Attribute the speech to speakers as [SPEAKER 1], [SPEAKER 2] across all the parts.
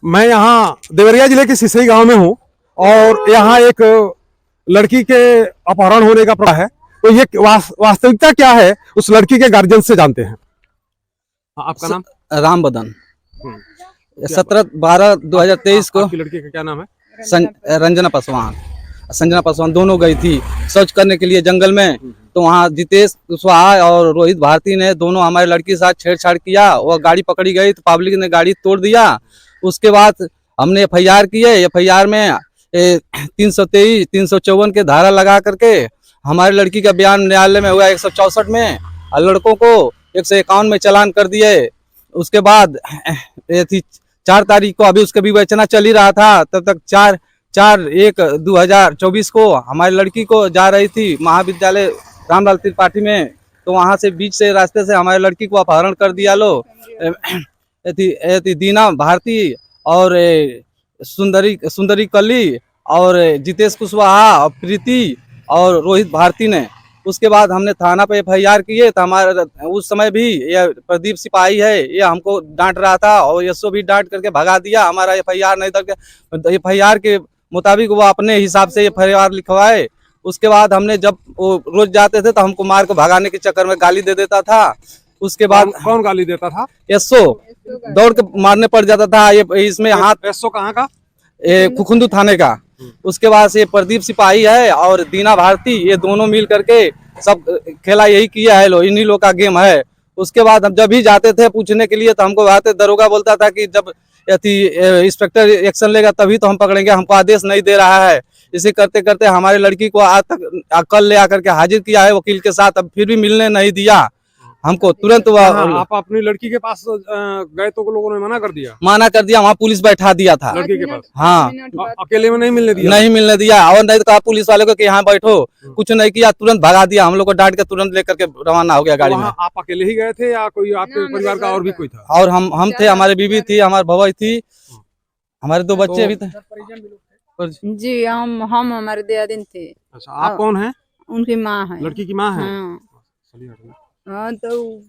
[SPEAKER 1] मैं यहाँ देवरिया जिले के सिसई गांव में हूँ और यहाँ एक लड़की के अपहरण होने का प्रकरण है। तो ये वास्तविकता क्या है उस लड़की के गार्जियन से जानते हैं। आपका नाम?
[SPEAKER 2] राम बदन। 17/12/2023 को
[SPEAKER 1] लड़की का क्या नाम है?
[SPEAKER 2] रंजना पासवान, संजना पासवान दोनों गई थी सर्च करने के लिए जंगल में। तो वहाँ जितेश कुशवाहा और रोहित भारती ने दोनों हमारे लड़की के साथ छेड़छाड़ किया। वह गाड़ी पकड़ी गई तो पब्लिक ने गाड़ी तोड़ दिया। उसके बाद हमने FIR की है। FIR में 323, 354 के धारा लगा करके हमारे लड़की का बयान न्यायालय में हुआ 164 में और लड़कों को 151 में चालान कर दिए। उसके बाद 4 तारीख को अभी उसका विवेचना चल ही रहा था, तब तक 4/1/2024 को हमारी लड़की को जा रही थी महाविद्यालय रामलाल त्रिपाठी में। तो वहां से बीच से रास्ते से हमारी लड़की को अपहरण कर दिया लो। दीना भारती और सुंदरी कली और जितेश कुशवाहा और प्रीति और रोहित भारती ने। उसके बाद हमने थाना पे FIR किए। तो हमारे उस समय भी ये प्रदीप सिपाही है, ये हमको डांट रहा था और यशो भी डांट करके भगा दिया। हमारा FIR नहीं दर्ज, FIR के मुताबिक वो अपने हिसाब से FIR लिखवाए। उसके बाद हमने जब वो रोज जाते थे तो हमको मार को भगाने के चक्कर में गाली दे देता था। उसके बाद
[SPEAKER 1] कौन गाली देता था?
[SPEAKER 2] यशो दौड़ के मारने पड़ जाता था। ये इसमें हाथ
[SPEAKER 1] यशो कहाँ का?
[SPEAKER 2] खुखुंदू थाने का। उसके बाद ये प्रदीप सिपाही है और दीना भारती, ये दोनों मिल करके सब खेला यही किया है लो, इन्हीं लोग का गेम है। उसके बाद हम जब भी जाते थे पूछने के लिए तो हमको आते दरोगा बोलता था कि जब इंस्पेक्टर एक्शन लेगा तभी तो हम पकड़ेंगे, हमको आदेश नहीं दे रहा है। इसे करते करते हमारे लड़की को आज तक कल ले आकर के हाजिर किया है वकील के साथ, अब फिर भी मिलने नहीं दिया हमको। तुरंत
[SPEAKER 1] आप अपनी लड़की के पास गए तो लोगों ने मना कर दिया?
[SPEAKER 2] वहाँ पुलिस बैठा दिया था
[SPEAKER 1] लड़की के पास।
[SPEAKER 2] हाँ,
[SPEAKER 1] अकेले में नहीं मिलने दिया?
[SPEAKER 2] नहीं मिलने दिया। और नहीं तो कहा पुलिस वाले को कि यहाँ बैठो, कुछ नहीं किया, तुरंत भगा दिया। हम लोग को डांट के तुरंत लेकर के रवाना हो गया गाड़ी में।
[SPEAKER 1] आप अकेले ही गए थे या कोई आपके परिवार का और भी कोई था?
[SPEAKER 2] और हम थे, हमारे बीवी थी, हमारे भवाई थी, हमारे 2 बच्चे भी थे
[SPEAKER 3] जी। हम हमारे दियादिन थे।
[SPEAKER 1] अच्छा, आप कौन हैं?
[SPEAKER 3] उनकी माँ है,
[SPEAKER 1] लड़की की माँ है।
[SPEAKER 3] हाँ, तो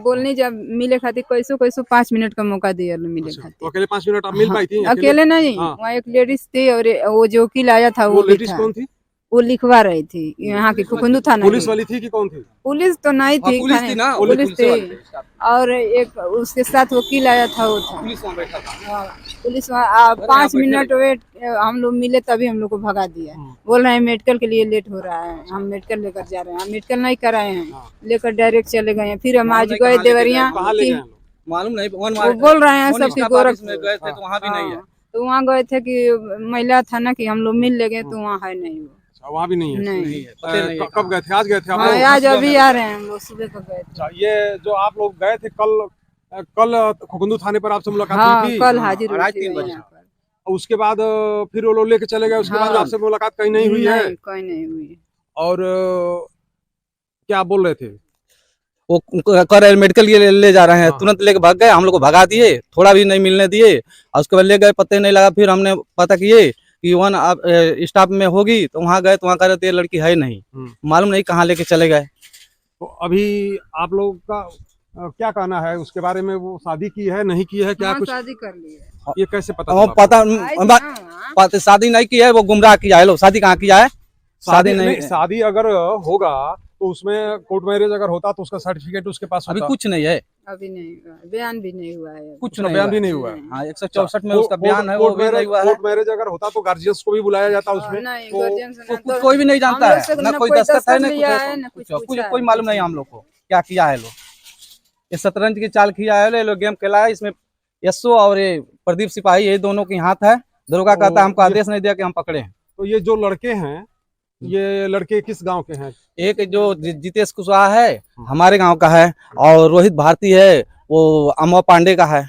[SPEAKER 3] बोलने जब मिले खातिर कैसो 5 मिनट का मौका दिया मिले खातिर।
[SPEAKER 1] तो अकेले 5 मिनट आप मिल पाई थी?
[SPEAKER 3] अकेले नहीं, वहाँ एक लेडीज थी और वो जो वकील आया था वो
[SPEAKER 1] लेडीज कौन थी?
[SPEAKER 3] वो लिखवा रही थी यहाँ की खुखुंदू थाना।
[SPEAKER 1] पुलिस वाली थी कि कौन थी?
[SPEAKER 3] पुलिस तो नहीं थी, पुलिस थी और एक उसके साथ वकील आया था, वो था पुलिस। 5 मिनट वेट हम लोग मिले तभी हम लोग को भगा दिया। बोल रहे हैं मेडिकल के लिए लेट हो रहा है, हम मेडिकल लेकर जा रहे हैं। हम मेडिकल नहीं कराए हैं, लेकर डायरेक्ट चले गए हैं। फिर हम आज गए देवरिया,
[SPEAKER 2] मालूम नहीं,
[SPEAKER 3] वो बोल रहे हैं सबके गोरख
[SPEAKER 2] में गए थे तो वहाँ भी नहीं है।
[SPEAKER 3] तो वहाँ गए थे कि महिला थाना की हम लोग मिल ले गए, तो वहाँ है नहीं,
[SPEAKER 1] वहाँ भी नहीं है।
[SPEAKER 3] नहीं।
[SPEAKER 1] कब गए थे? आज गए थे?
[SPEAKER 3] आज अभी आ रहे हैं हम लोग, सुबह को गए थे।
[SPEAKER 1] ये जो आप लोग गए थे कल खुखुंदू थाने पर आपसे मुलाकात हुई थी?
[SPEAKER 3] कल हाजिर हुई थी।
[SPEAKER 1] उसके बाद फिर वो लोग लेके चले गए। उसके बाद आपसे मुलाकात कहीं नहीं हुई है?
[SPEAKER 3] कहीं नहीं हुई।
[SPEAKER 1] और क्या बोल रहे थे
[SPEAKER 2] वो? कर मेडिकल के लिए ले जा रहे हैं, तुरंत लेके भाग गए। हम लोग को भगा दिए, थोड़ा भी नहीं मिलने दिए। और उसके बाद ले गए, पता नहीं लगा। फिर हमने पता किए कि वन स्टाफ में होगी, तो वहाँ गए तो वहाँ कह रहे थे लड़की है नहीं, मालूम नहीं कहाँ लेके चले गए।
[SPEAKER 1] तो अभी आप लोग का क्या कहना है उसके बारे में? वो शादी की है नहीं की है? क्या कुछ
[SPEAKER 3] शादी कर ली है?
[SPEAKER 1] ये कैसे पता?
[SPEAKER 2] पता शादी नहीं की है, वो गुमराह किया है। लो शादी कहाँ किया है? शादी नहीं।
[SPEAKER 1] शादी अगर होगा तो उसमें कोर्ट मैरिज अगर होता तो उसका सर्टिफिकेट उसके पास
[SPEAKER 2] अभी कुछ नहीं है,
[SPEAKER 3] अभी नहीं हुआ, बयान भी नहीं हुआ है,
[SPEAKER 2] कुछ
[SPEAKER 1] बयान भी नहीं हुआ है।
[SPEAKER 2] हाँ, 164 में उसका बयान है, वो भी नहीं हुआ है।
[SPEAKER 1] कोर्ट मैरिज अगर होता तो गार्जियंस को भी बुलाया जाता उसमें?
[SPEAKER 2] तो कोई भी नहीं जानता है, ना कोई दस्तखत है, ना कुछ कोई मालूम नहीं हम लोग को क्या किया है। लोग ये शतरंज की चाल किया है, लोग गेम खेला है। इसमें यशो और ये प्रदीप सिपाही, ये दोनों के हाथ है। दरोगा कहता है हमको आदेश नहीं दिया कि हम पकड़े।
[SPEAKER 1] तो ये जो लड़के हैं, ये लड़के किस गांव के हैं?
[SPEAKER 2] एक जो जितेश कुशवाहा है हमारे गांव का है, और रोहित भारती है वो अमवा पांडे का है।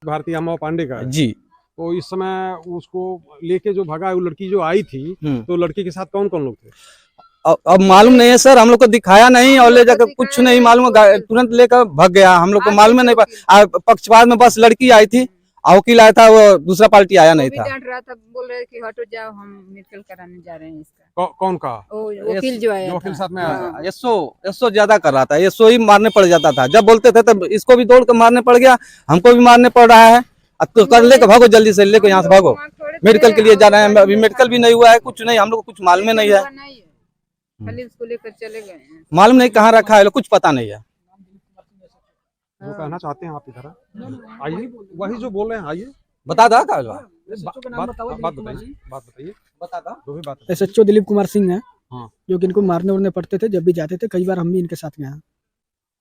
[SPEAKER 1] भारती अमवा पांडे का है
[SPEAKER 2] जी।
[SPEAKER 1] तो इस समय उसको लेके जो भगा, वो लड़की जो आई थी, तो लड़की के साथ कौन कौन लोग थे?
[SPEAKER 2] अब मालूम नहीं है सर, हम लोग को दिखाया नहीं और ले जाकर कुछ नहीं मालूम, तुरंत लेकर भाग गया। हम लोग को मालूम नहीं। पक्षपात में बस लड़की आई थी, वकील आया था, वो दूसरा पार्टी आया नहीं था।
[SPEAKER 3] बोल रहे कि हटो जाओ, हम मेडिकल कराने जा रहे हैं इसका।
[SPEAKER 1] कौन का?
[SPEAKER 3] वकील जो आया,
[SPEAKER 1] वकील साथ में आया।
[SPEAKER 2] यशो ज्यादा कर रहा था, यशो ही मारने पड़ जाता था। जब बोलते थे तब इसको भी दौड़ कर मारने पड़ गया, हमको भी मारने पड़ रहा है। अब तो कर लेके भागो, जल्दी से लेके यहाँ से भागो। मेडिकल के लिए जा रहे हैं, अभी मेडिकल भी नहीं हुआ है, कुछ नहीं, हम लोग को कुछ मालूम नहीं है।
[SPEAKER 3] खाली उसको लेकर चले गए हैं।
[SPEAKER 2] मालूम नहीं कहाँ रखा है, कुछ पता नहीं है।
[SPEAKER 1] वो कहना चाहते हैं आप इधर आइए, वही जो बोल रहे हैं, आइए
[SPEAKER 2] बता दा का
[SPEAKER 1] बात बताइए
[SPEAKER 2] बता दा।
[SPEAKER 1] जो भी बात है।
[SPEAKER 4] SHO दिलीप कुमार सिंह है,
[SPEAKER 1] हाँ।
[SPEAKER 4] जो कि इनको मारने उड़ने पड़ते थे, जब भी जाते थे, कई बार हम भी इनके साथ गए हैं।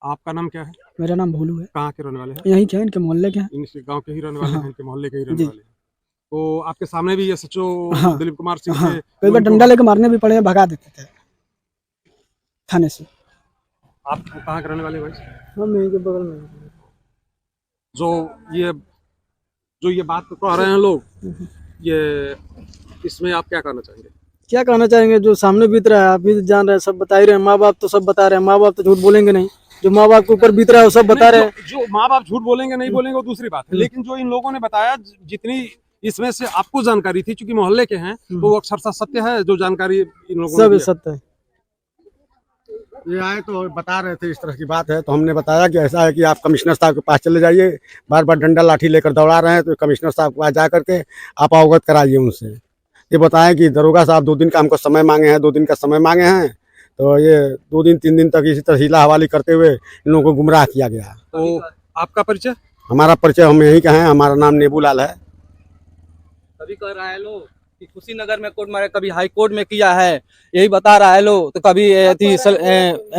[SPEAKER 1] आपका नाम क्या है?
[SPEAKER 4] मेरा नाम भोलू है।
[SPEAKER 1] कहाँ के रहने वाले हैं?
[SPEAKER 4] यहीं के हैं, इनके मोहल्ले के हैं।
[SPEAKER 1] इनके गांव के ही रहने वाले हैं,
[SPEAKER 4] हाँ।
[SPEAKER 1] इनके मोहल्ले के ही रहने
[SPEAKER 4] जी।
[SPEAKER 1] वाले हैं। तो आपके सामने भी SHO
[SPEAKER 4] हाँ।
[SPEAKER 1] दिलीप कुमार सिंह
[SPEAKER 4] हाँ,
[SPEAKER 1] थे,
[SPEAKER 4] कई बार डंडा लेके मारने भी पड़े हैं, भगा देते थे थाने से।
[SPEAKER 1] आप कहाँ के रहने वाले हैं भाई?
[SPEAKER 4] हम यहीं के बगल में।
[SPEAKER 1] जो ये बात कह रहे हैं लोग, ये इसमें आप क्या कहना चाहेंगे?
[SPEAKER 4] क्या कहना चाहेंगे, जो सामने बीत रहा है आप भी जान रहे हैं, सब बता ही रहे हैं। माँ बाप तो सब बता रहे हैं, माँ बाप तो झूठ बोलेंगे नहीं। जो माँ बाप के ऊपर बीत रहा है वो सब बता रहे हैं।
[SPEAKER 1] जो माँ बाप झूठ बोलेंगे नहीं बोलेंगे वो दूसरी बात है, लेकिन जो इन लोगों ने बताया, जितनी इसमें से आपको जानकारी थी, क्योंकि मोहल्ले के हैं, तो वो अक्षरशः सत्य है जो जानकारी इन लोगों ने
[SPEAKER 4] सब
[SPEAKER 1] दिया।
[SPEAKER 4] सत्य है।
[SPEAKER 5] ये आए तो बता रहे थे इस तरह की बात है, तो हमने बताया कि ऐसा है कि आप कमिश्नर साहब के पास चले जाइए। बार बार डंडा लाठी लेकर दौड़ा रहे हैं, तो कमिश्नर साहब के पास जा करके आप अवगत कराइए उनसे। ये बताएं कि दरोगा साहब 2 दिन का हमको समय मांगे हैं, 2 दिन का समय मांगे हैं, तो ये 2 दिन 3 दिन तक इसी तरह हीला हवाली करते हुए इन लोगों को गुमराह किया गया।
[SPEAKER 1] तो आपका परिचय?
[SPEAKER 5] हमारा परिचय हम यही का है, हमारा नाम नेबूलाल है।
[SPEAKER 2] कभी कह रहा है लोग कि कुशीनगर में कोर्ट मारे, कभी हाई कोर्ट में किया है, यही बता रहा है लोग। तो कभी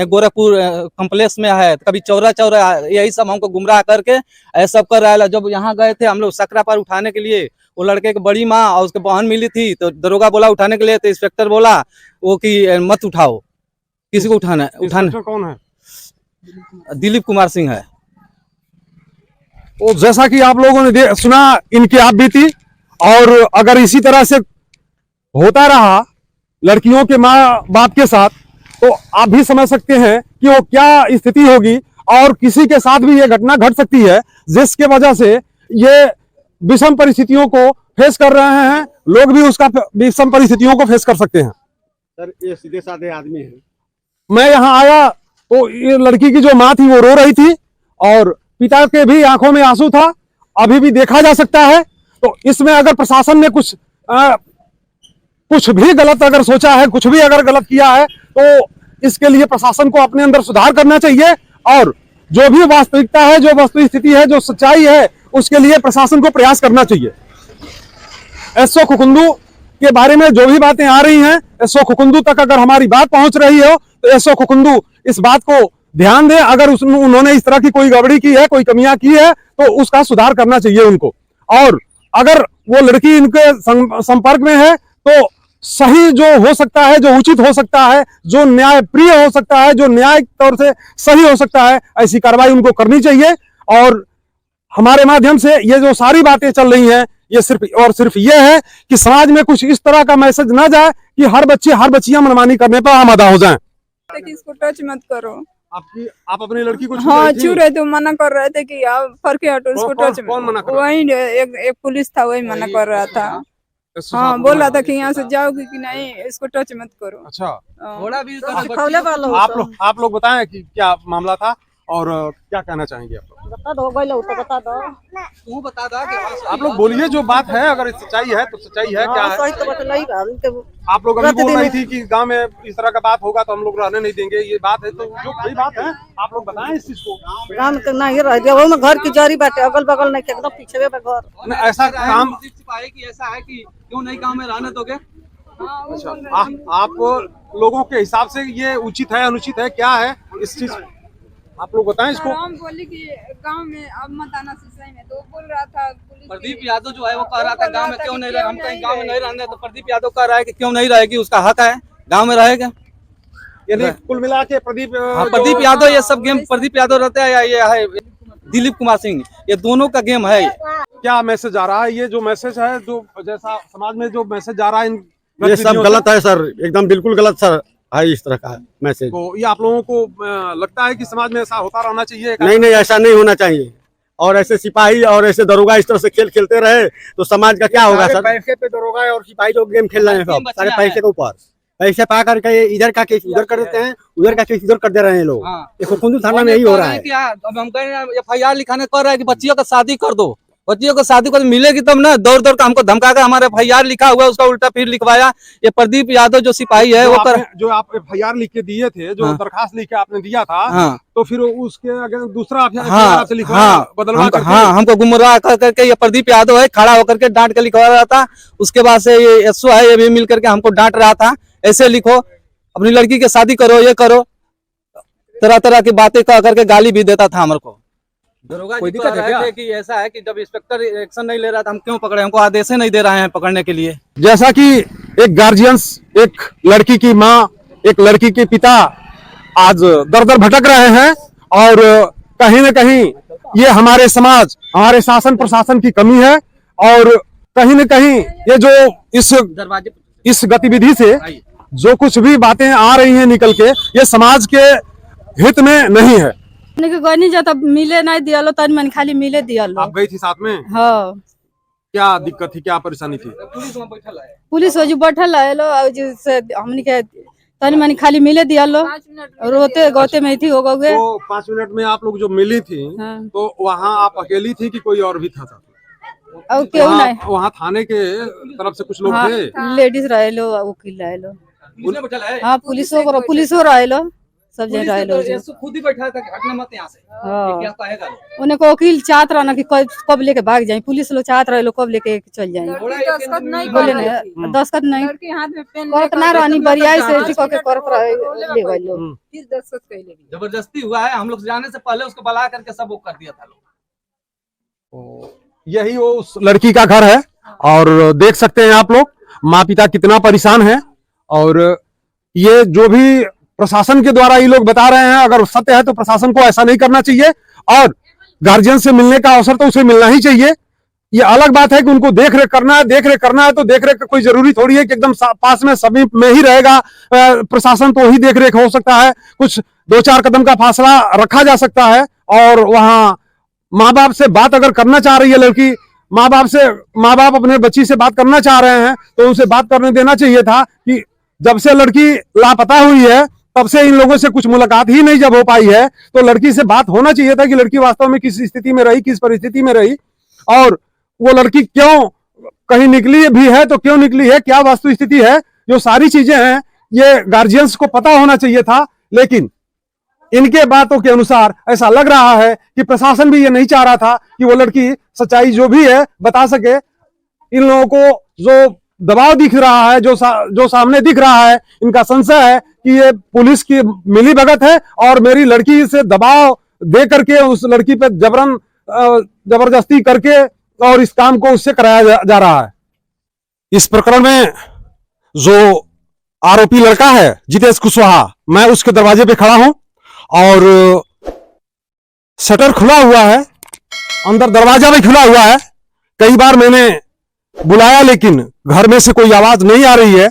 [SPEAKER 2] गोरखपुर कॉम्प्लेक्स में है, तो कभी चौरा यही सब हमको गुमराह करके ऐसा सब कर रहा है। जब यहाँ गए थे हम लोग सकरा पर उठाने के लिए, वो लड़के की बड़ी माँ और उसके बहन मिली थी, तो दरोगा बोला उठाने के लिए, तो इंस्पेक्टर बोला वो कि मत उठाओ, किसी को उठाना
[SPEAKER 1] कौन है?
[SPEAKER 2] दिलीप कुमार सिंह है।
[SPEAKER 1] तो जैसा कि आप लोगों ने सुना, इनकी आप बीती, और अगर इसी तरह से होता रहा लड़कियों के माँ बाप के साथ, तो आप भी समझ सकते हैं कि वो क्या स्थिति होगी, और किसी के साथ भी ये घटना घट सकती है, जिसके वजह से ये विषम परिस्थितियों को फेस कर रहे हैं। लोग भी उसका विषम परिस्थितियों को फेस कर सकते हैं।
[SPEAKER 5] सर ये सीधे साधे आदमी है।
[SPEAKER 1] मैं यहाँ आया तो ये लड़की की जो माँ थी वो रो रही थी, और पिता के भी आंखों में आंसू था, अभी भी देखा जा सकता है। तो इसमें अगर प्रशासन ने कुछ भी गलत अगर सोचा है, कुछ भी अगर गलत किया है, तो इसके लिए प्रशासन को अपने अंदर सुधार करना चाहिए, और जो भी वास्तविकता है, जो वस्तु स्थिति है, जो सच्चाई है, उसके लिए प्रशासन को प्रयास करना चाहिए। SO खुकुंदू के बारे में जो भी बातें आ रही हैं, SO खुकुंदू तक अगर हमारी बात पहुंच रही हो, तो SO खुकुंदू इस बात को ध्यान दें। अगर उन्होंने इस तरह की कोई गड़बड़ी की है, कोई कमियां की है, तो उसका सुधार करना चाहिए उनको। और अगर वो लड़की इनके संपर्क में है, तो सही जो हो सकता है, जो उचित हो सकता है, जो न्याय प्रिय हो सकता है, जो न्यायिक तौर से सही हो सकता है, ऐसी कार्रवाई उनको करनी चाहिए। और हमारे माध्यम से ये जो सारी बातें चल रही हैं, ये सिर्फ ये है कि समाज में कुछ इस तरह का मैसेज ना जाए कि हर बच्चियां मनमानी करने पर आमादा हो जाएं।
[SPEAKER 3] इसको टच मत करो।
[SPEAKER 1] आप अपनी लड़की को
[SPEAKER 3] हाँ छू रहे थे, मना कर रहे थे कि आप फरके हटो, इसको टच
[SPEAKER 1] कौन मना कर रहा?
[SPEAKER 3] वही एक पुलिस था, वही मना कर रहा था। हाँ, बोल रहा था कि यहाँ से जाओगे कि नहीं, इसको टच मत करो।
[SPEAKER 1] अच्छा,
[SPEAKER 2] थोड़ा भी
[SPEAKER 1] आप लोग बताएं कि क्या मामला था, और क्या कहना चाहेंगे आप लोग?
[SPEAKER 6] बता दो, बता दो।
[SPEAKER 2] तू बता दा कि
[SPEAKER 1] आप लोग बोलिए जो बात है, अगर सच्चाई है तो सच्चाई है, क्या है?
[SPEAKER 6] सही तो बतलाई बा।
[SPEAKER 1] आप लोग अभी बोल रही थी कि गांव में इस तरह का बात होगा तो हम लोग रहने नहीं देंगे, ये बात है, तो जो सही बात है आप लोग बताएं इस चीज को।
[SPEAKER 6] गांव के नहीं रह गया, वो में घर की जारी बाटे, अगल बगल नहीं, एकदम पीछे में घर।
[SPEAKER 1] ऐसा काम
[SPEAKER 2] कि ऐसा है कि क्यों नहीं गांव में रहने दोगे?
[SPEAKER 1] आप लोगों के हिसाब से ये उचित है, अनुचित है, क्या है इस चीज, आप लोग बताएं इसको।
[SPEAKER 3] हम बोले कि गांव में अब मत आना सिसई में, तो बोल रहा था पुलिस।
[SPEAKER 2] प्रदीप यादव जो है वो कह रहा था गांव में क्यों नहीं रहे, हम कहीं गांव में नहीं रहने, तो प्रदीप यादव कह रहा है कि क्यों नहीं रहेगी, उसका हक है, गांव में रहेगा।
[SPEAKER 1] यानी कुल मिला के
[SPEAKER 2] प्रदीप यादव, ये सब गेम प्रदीप यादव रहते हैं, या ये है दिलीप कुमार सिंह, ये दोनों का गेम है।
[SPEAKER 1] क्या मैसेज आ रहा है, ये जो मैसेज है, जो जैसा समाज में जो मैसेज आ रहा है,
[SPEAKER 5] ये सब गलत है सर, एकदम बिल्कुल गलत सर है इस तरह का मैसेज।
[SPEAKER 1] तो ये आप लोगों को लगता है कि समाज में ऐसा होता रहना चाहिए?
[SPEAKER 5] नहीं, ऐसा नहीं होना चाहिए। और ऐसे सिपाही और ऐसे दरोगा इस तरह से खेल खेलते रहे तो समाज का क्या होगा सर? पैसे पे दरोगा और सिपाही लोग गेम खेल रहे हैं, सब सारे पैसे के ऊपर पैसे पा करके इधर का केस उधर कर देते हैं, उधर का केस इधर कर दे रहे हैं लोग। ये खुकुंदू थाना में यही हो रहा है।
[SPEAKER 2] अब हम कह रहे हैं FIR लिखाने कर रहा है कि बच्चियों का शादी कर दो, बच्चियों को शादी को मिलेगी तब ना, दौड़ दौड़ कर हमको धमका कर हमारे FIR लिखा हुआ है उसका उल्टा फिर लिखवाया। ये प्रदीप यादव जो सिपाही है वो
[SPEAKER 1] जो आप FIR लिख के दिए थे, जो
[SPEAKER 2] हाँ।
[SPEAKER 1] दरखास्त लिख के आपने दिया था,
[SPEAKER 2] हाँ
[SPEAKER 1] तो फिर उसके अगर दूसरा
[SPEAKER 2] हाँ
[SPEAKER 1] आपसे लिखवाया,
[SPEAKER 2] हाँ
[SPEAKER 1] बदलवा करके।
[SPEAKER 2] हाँ हमको गुमराह कर करके, ये प्रदीप यादव है खड़ा होकर के डांट के लिखवा रहा था। उसके बाद से ये एसओ है, ये भी मिल करके हमको डांट रहा था, ऐसे लिखो, अपनी लड़की की शादी करो, ये करो, तरह तरह की बातें कह करके गाली भी देता था हमारे को। दरोगा
[SPEAKER 1] कोई
[SPEAKER 2] जी
[SPEAKER 1] दिक्कत
[SPEAKER 2] कह
[SPEAKER 1] है
[SPEAKER 2] रहे
[SPEAKER 1] क्या?
[SPEAKER 2] थे कि ऐसा है कि जब इंस्पेक्टर एक्शन नहीं ले रहा था हम क्यों पकड़े, हमको आदेश नहीं दे रहे हैं पकड़ने के लिए।
[SPEAKER 1] जैसा कि एक गार्जियंस, एक लड़की की माँ, एक लड़की के पिता आज दर दर भटक रहे हैं, और कहीं न कहीं ये हमारे समाज, हमारे शासन प्रशासन की कमी है, और कहीं न कहीं ये जो
[SPEAKER 2] दरवाजे
[SPEAKER 1] इस गतिविधि से जो कुछ भी बातें आ रही हैं निकल के, ये समाज के हित में नहीं है।
[SPEAKER 7] गनी जाता मिले नहीं दिया लो, तन मन खाली मिले दिया लो।
[SPEAKER 1] आप गई थी साथ में,
[SPEAKER 7] हाँ
[SPEAKER 1] क्या दिक्कत थी, क्या परेशानी थी?
[SPEAKER 7] पुलिस वजह बैठल है लो, और जिससे हमने के तन मन खाली मिले दिया लो, रोते गोते में थी हो गए।
[SPEAKER 1] तो 5 मिनट में आप लोग जो मिली थी,
[SPEAKER 7] हाँ।
[SPEAKER 1] तो वहाँ आप अकेली थी कि कोई और भी था साथ में?
[SPEAKER 7] और क्यों नहीं,
[SPEAKER 1] वहाँ थाने के तरफ से कुछ लोग
[SPEAKER 7] हाँ
[SPEAKER 1] थे?
[SPEAKER 7] लेडीज रहे लो, वकील रहे लो, हाँ पुलिसो रहे लो, सब जगह रहे लो।
[SPEAKER 2] खुद ही बैठा था कि हटना मत यहाँ से,
[SPEAKER 7] हाँ।
[SPEAKER 2] क्या कहेगा लोग।
[SPEAKER 7] उन्हें को वकील चाहत रहा ना कि कब लेके भाग जाए, पुलिस लोग चाहत रहे लो कब लेके चल जाए।
[SPEAKER 3] दस्तखत नहीं
[SPEAKER 7] बोले
[SPEAKER 3] कर रही
[SPEAKER 7] नहीं दस्तखत नहीं
[SPEAKER 3] लड़की हाथ में पेन
[SPEAKER 7] करत ना रहनी, बरियाई से ऐसी करके करत रहे ले गए लो।
[SPEAKER 3] फिर दस्तखत कर लेगी।
[SPEAKER 2] जबरदस्ती हुआ है, हम लोग जाने से पहले उसको बुला करके सब वो कर दिया था लोग।
[SPEAKER 1] यही वो उस लड़की का घर है, और देख सकते हैं आप लोग माँ पिता कितना परेशान है। और ये जो भी प्रशासन के द्वारा ये लोग बता रहे हैं, अगर सत्य है तो प्रशासन को ऐसा नहीं करना चाहिए, और गार्जियन से मिलने का अवसर तो उसे मिलना ही चाहिए। ये अलग बात है कि उनको देख रेख करना है, देख रेख करना है तो देख रेख कोई जरूरी थोड़ी है कि एकदम पास में सभी में ही रहेगा प्रशासन, तो ही देख रेख हो सकता है। कुछ 2-4 कदम का फासला रखा जा सकता है, और वहाँ माँ बाप से बात अगर करना चाह रही है लड़की, माँ बाप अपने बच्ची से बात करना चाह रहे हैं, तो उनसे बात करने देना चाहिए था। कि जब से लड़की लापता हुई है तब से इन लोगों से कुछ मुलाकात ही नहीं जब हो पाई है, तो लड़की से बात होना चाहिए था कि लड़की वास्तव में किस स्थिति में रही, किस परिस्थिति में रही, और वो लड़की क्यों कहीं निकली भी है तो क्यों निकली है, क्या वास्तु स्थिति है, जो सारी चीजें हैं ये गार्जियंस को पता होना चाहिए था। लेकिन इनके बातों के अनुसार ऐसा लग रहा है कि प्रशासन भी ये नहीं चाह रहा था कि वो लड़की सच्चाई जो भी है बता सके। इन लोगों को जो दबाव दिख रहा है, जो सामने दिख रहा है, इनका संशय है कि ये पुलिस की मिली भगत है, और मेरी लड़की से दबाव दे करके उस लड़की पे जबरदस्ती करके और इस काम को उससे कराया जा रहा है। इस प्रकरण में जो आरोपी लड़का है जितेश कुशवाहा, मैं उसके दरवाजे पे खड़ा हूं, और शटर खुला हुआ है, अंदर दरवाजा भी खुला हुआ है। कई बार मैंने बुलाया लेकिन घर में से कोई आवाज नहीं आ रही है।